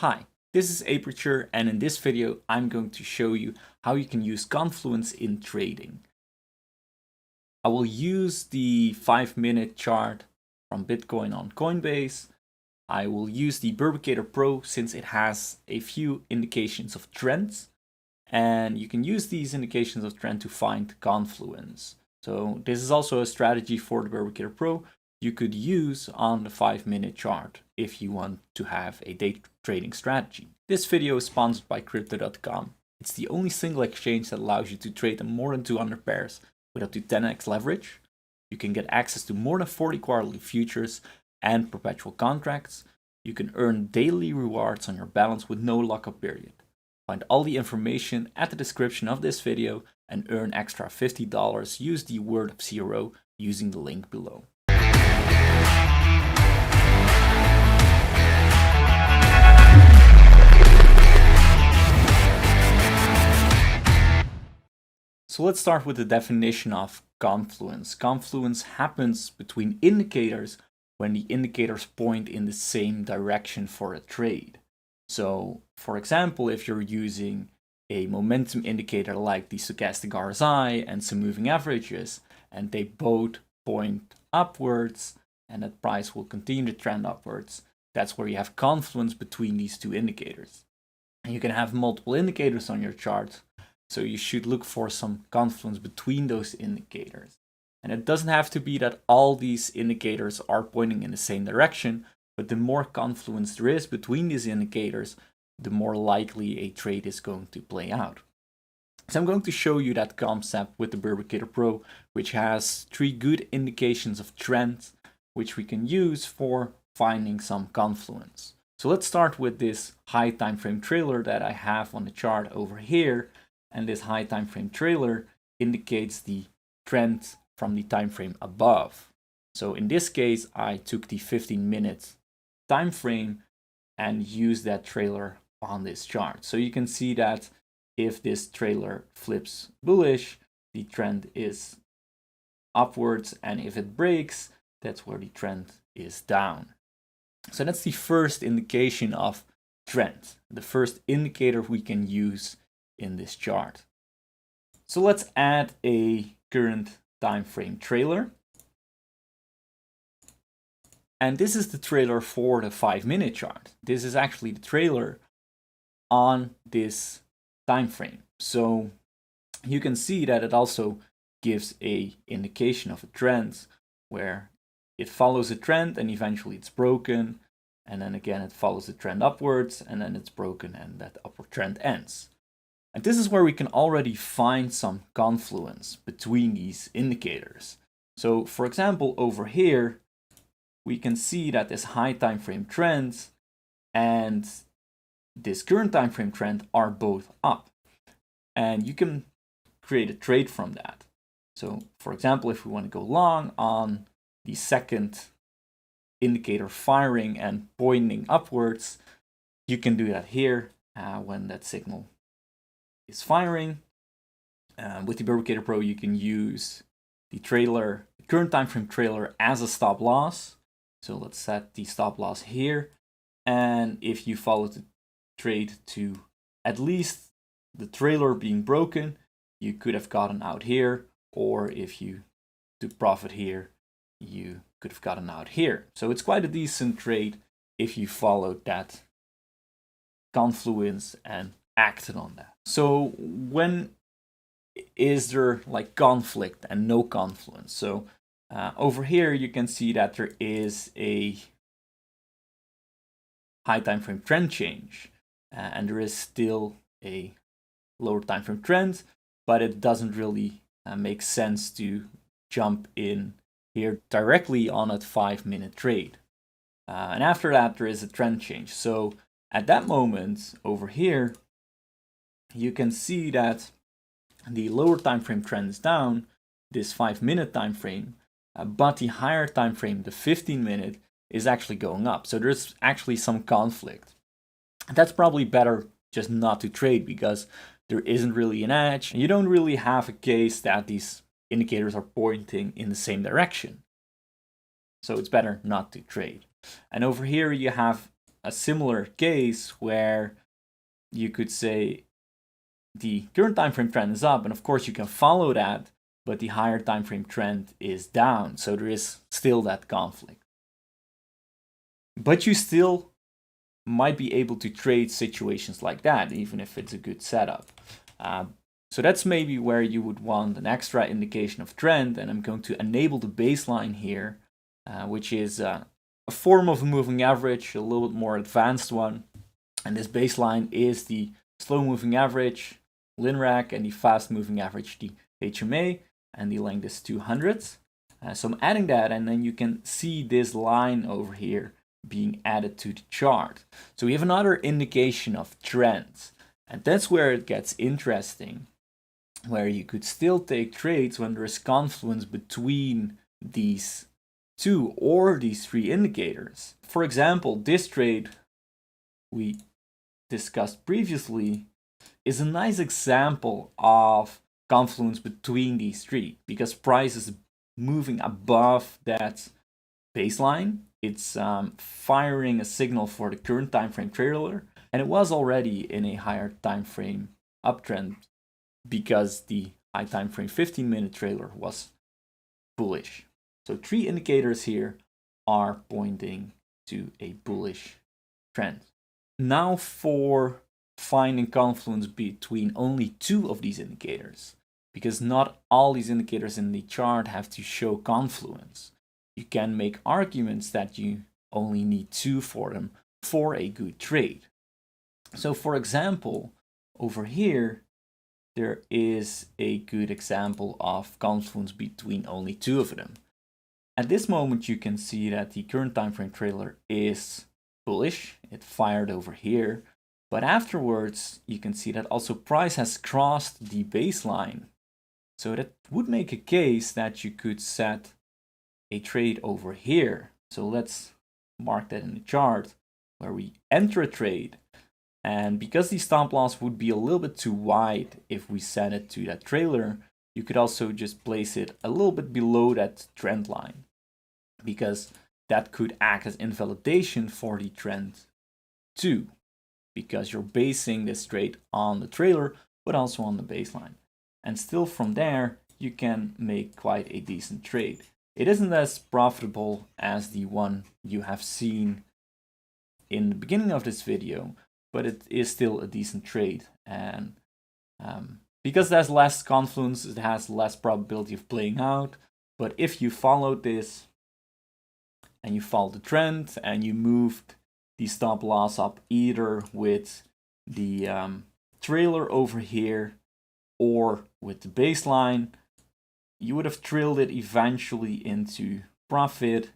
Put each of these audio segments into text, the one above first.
Hi, this is rture, and in this video I'm going to show you how you can use Confluence in trading. I will use the 5-minute chart from Bitcoin on Coinbase. I will use the Birbicator PRO since it has a few indications of trends, and you can use these indications of trend to find Confluence. So this is also a strategy for the Birbicator PRO you could use on the 5-minute chart if you want to have a day trading strategy. This video is sponsored by crypto.com. It's the only single exchange that allows you to trade in more than 200 pairs with up to 10x leverage. You can get access to more than 40 quarterly futures and perpetual contracts. You can earn daily rewards on your balance with no lockup period. Find all the information at the description of this video and earn extra $50. Use the word of CRO using the link below. So let's start with the definition of confluence. Confluence happens between indicators when the indicators point in the same direction for a trade. So, for example, if you're using a momentum indicator like the stochastic RSI and some moving averages, and they both point upwards, and that price will continue to trend upwards, that's where you have confluence between these two indicators. And you can have multiple indicators on your chart, so you should look for some confluence between those indicators. And it doesn't have to be that all these indicators are pointing in the same direction, but the more confluence there is between these indicators, the more likely a trade is going to play out. So I'm going to show you that concept with the Birbicator PRO, which has 3 good indications of trend, which we can use for finding some confluence. So let's start with this high time frame trailer that I have on the chart over here. And this high time frame trailer indicates the trend from the time frame above. So in this case, I took the 15-minute time frame and used that trailer on this chart. So you can see that if this trailer flips bullish, the trend is upwards, and if it breaks, that's where the trend is down. So that's the first indication of trend, the first indicator we can use in this chart. So let's add a current time frame trailer. And this is the trailer for the 5-minute chart. This is actually the trailer on this time frame. So you can see that it also gives a indication of a trend where it follows a trend and eventually it's broken, and then again it follows the trend upwards and then it's broken and that upward trend ends. And this is where we can already find some confluence between these indicators. So for example, over here, we can see that this high time frame trend and this current time frame trend are both up. And you can create a trade from that. So for example, if we want to go long on the second indicator firing and pointing upwards, you can do that here when that signal is firing. With the Birbicator PRO, you can use the trailer, the current time frame trailer, as a stop loss. So let's set the stop loss here. And if you follow the trade to at least the trailer being broken, you could have gotten out here, or if you took profit here, you could have gotten out here. So it's quite a decent trade if you followed that confluence and acted on that. So when is there like conflict and no confluence? So over here you can see that there is a high time frame trend change, and there is still a lower time frame trend, but it doesn't really make sense to jump in here directly on a 5-minute trade. And after that there is a trend change. So at that moment over here, you can see that the lower time frame trend is down, this 5-minute time frame, but the higher time frame, the 15-minute, is actually going up. So there's actually some conflict. That's probably better just not to trade because there isn't really an edge. You don't really have a case that these indicators are pointing in the same direction. So it's better not to trade. And over here you have a similar case where you could say the current time frame trend is up, and of course you can follow that, but the higher time frame trend is down. So there is still that conflict. But you still might be able to trade situations like that, even if it's a good setup. So that's maybe where you would want an extra indication of trend, and I'm going to enable the baseline here, which is a form of a moving average, a little bit more advanced one. And this baseline is the slow moving average, LINRAC, and the fast moving average, the HMA, and the length is 200. So I'm adding that, and then you can see this line over here being added to the chart. So we have another indication of trends, and that's where it gets interesting, where you could still take trades when there is confluence between these two or these three indicators. For example, this trade we discussed previously is a nice example of confluence between these three, because price is moving above that baseline. It's firing a signal for the current time frame trailer, and it was already in a higher time frame uptrend because the high time frame 15-minute trailer was bullish. So three indicators here are pointing to a bullish trend. Now for finding confluence between only two of these indicators, because not all these indicators in the chart have to show confluence. You can make arguments that you only need two for them for a good trade. So for example, over here, there is a good example of confluence between only two of them. At this moment, you can see that the current time frame trailer is bullish. It fired over here. But afterwards, you can see that also price has crossed the baseline. So that would make a case that you could set a trade over here. So let's mark that in the chart where we enter a trade. And because the stop loss would be a little bit too wide if we set it to that trailer, you could also just place it a little bit below that trend line, because that could act as invalidation for the trend too, because you're basing this trade on the trailer, but also on the baseline. And still from there, you can make quite a decent trade. It isn't as profitable as the one you have seen in the beginning of this video, but it is still a decent trade. And because there's less confluence, it has less probability of playing out. But if you followed this and you followed the trend and you moved the stop loss up either with the trailer over here or with the baseline, you would have trailed it eventually into profit,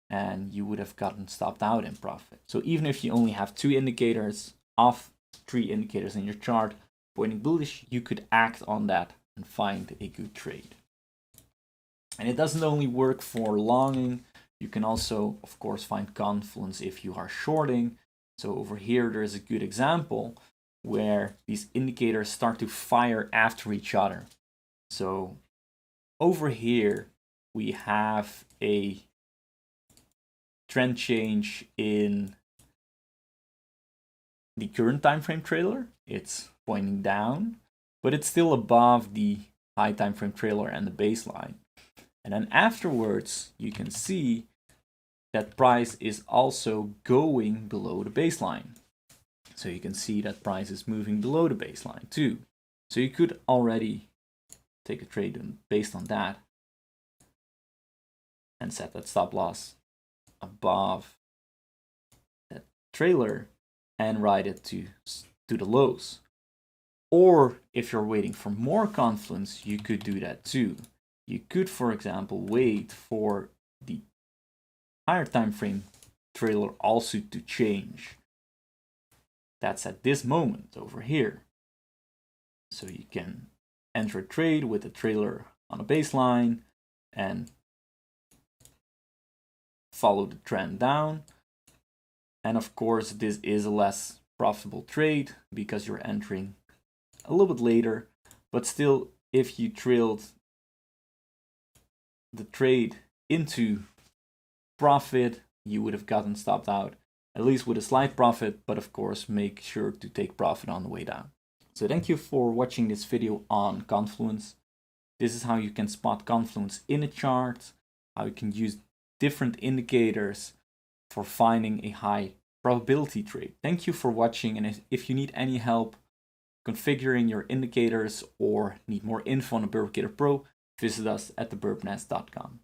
and you would have gotten stopped out in profit. So even if you only have two indicators of three indicators in your chart pointing bullish, you could act on that and find a good trade. And it doesn't only work for longing. You can also, of course, find confluence if you are shorting. So over here, there's a good example where these indicators start to fire after each other. So over here, we have a trend change in the current time frame trailer. It's pointing down, but it's still above the high time frame trailer and the baseline. And then afterwards, you can see that price is also going below the baseline. So you can see that price is moving below the baseline too. So you could already take a trade based on that and set that stop loss above that trailer and ride it to the lows. Or if you're waiting for more confluence, you could do that too. You could, for example, wait for the higher time frame trailer also to change. That's at this moment over here. So you can enter a trade with a trailer on a baseline and follow the trend down. And of course, this is a less profitable trade because you're entering a little bit later. But still, if you trailed the trade into profit, you would have gotten stopped out at least with a slight profit, but of course make sure to take profit on the way down. So thank you for watching this video on Confluence. This is how you can spot Confluence in a chart, how you can use different indicators for finding a high probability trade. Thank you for watching, and if you need any help configuring your indicators or need more info on the Birbicator Pro, visit us at thebirbnest.com.